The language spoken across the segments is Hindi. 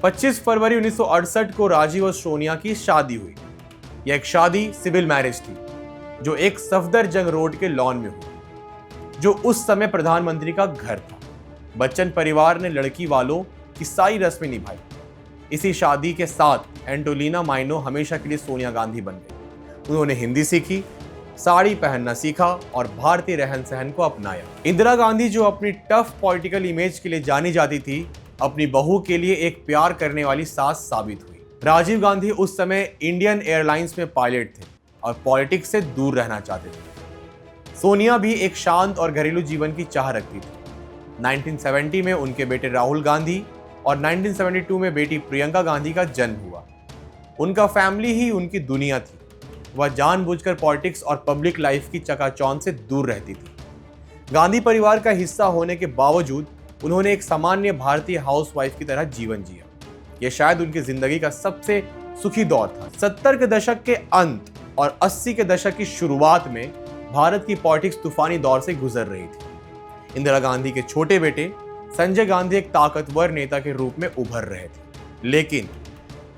25 फरवरी 1968 को राजीव और सोनिया की शादी हुई। यह एक शादी सिविल मैरिज थी जो एक सफदरजंग रोड के लॉन में हुई, जो उस समय प्रधानमंत्री का घर था। बच्चन परिवार ने लड़की वालों की सारी रस्में निभाई। इसी शादी के साथ एंटोलिना माइनो हमेशा के लिए सोनिया गांधी बन गई। उन्होंने हिंदी सीखी, साड़ी पहनना सीखा और भारतीय रहन सहन को अपनाया। इंदिरा गांधी, जो अपनी टफ पॉलिटिकल इमेज के लिए जानी जाती थी, अपनी बहू के लिए एक प्यार करने वाली सास साबित हुई। राजीव गांधी उस समय इंडियन एयरलाइंस में पायलट थे और पॉलिटिक्स से दूर रहना चाहते थे। सोनिया भी एक शांत और घरेलू जीवन की चाह रखती थी। 1970 में उनके बेटे राहुल गांधी और 1972 में बेटी प्रियंका गांधी का जन्म हुआ। उनका फैमिली ही उनकी दुनिया थी। वह जानबूझकर पॉलिटिक्स और पब्लिक लाइफ की चकाचौंध से दूर रहती थी। गांधी परिवार का हिस्सा होने के बावजूद उन्होंने एक सामान्य भारतीय हाउसवाइफ की तरह जीवन जिया। यह शायद उनकी जिंदगी का सबसे सुखी दौर था। 70 के दशक के अंत और 80 के दशक की शुरुआत में भारत की पॉलिटिक्स तूफानी दौर से गुजर रही थी। इंदिरा गांधी के छोटे बेटे संजय गांधी एक ताकतवर नेता के रूप में उभर रहे थे, लेकिन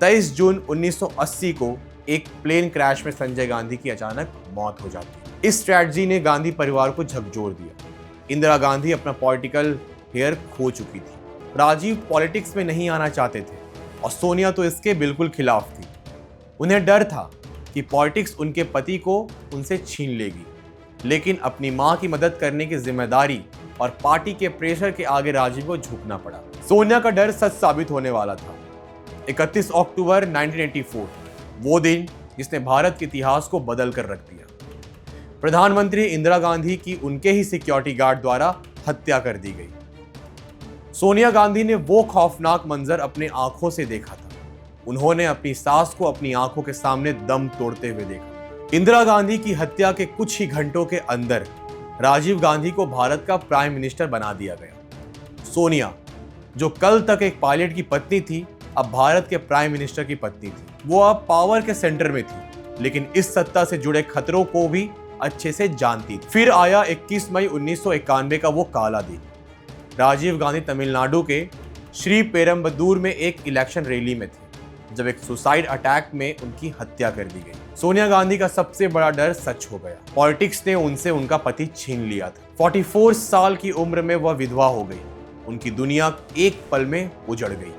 23 जून 1980 को एक प्लेन क्रैश में संजय गांधी की अचानक मौत हो जाती। इस स्ट्रैटेजी ने गांधी परिवार को झकझोर दिया। इंदिरा गांधी अपना पॉलिटिकल हेयर खो चुकी थी। राजीव पॉलिटिक्स में नहीं आना चाहते थे और सोनिया तो इसके बिल्कुल खिलाफ थी। उन्हें डर था कि पॉलिटिक्स उनके पति को उनसे छीन लेगी, लेकिन अपनी मां की मदद करने की जिम्मेदारी और पार्टी के प्रेशर के आगे राजीव को झुकना पड़ा। सोनिया का डर सच साबित होने वाला था। 31 अक्टूबर 1984, वो दिन जिसने भारत के इतिहास को बदल कर रख दिया। प्रधानमंत्री इंदिरा गांधी की उनके ही सिक्योरिटी गार्ड द्वारा हत्या कर दी गई। सोनिया गांधी ने वो खौफनाक मंजर अपने आंखों से देखा था। उन्होंने अपनी सास को अपनी आंखों के सामने दम तोड़ते हुए देखा। इंदिरा गांधी की हत्या के कुछ ही घंटों के अंदर राजीव गांधी को भारत का प्राइम मिनिस्टर बना दिया गया। सोनिया, जो कल तक एक पायलट की पत्नी थी, अब भारत के प्राइम मिनिस्टर की पत्नी थी। वो अब पावर के सेंटर में थी, लेकिन इस सत्ता से जुड़े खतरों को भी अच्छे से जानती थी। फिर आया 21 मई 1991 का वो काला दिन। राजीव गांधी तमिलनाडु के श्री पेरम्बदूर में एक इलेक्शन रैली में थे, जब एक सुसाइड अटैक में उनकी हत्या कर दी गई। सोनिया गांधी का सबसे बड़ा डर सच हो गया। पॉलिटिक्स ने उनसे उनका पति छीन लिया था। 44 साल की उम्र में वह विधवा हो गई। उनकी दुनिया एक पल में उजड़ गई।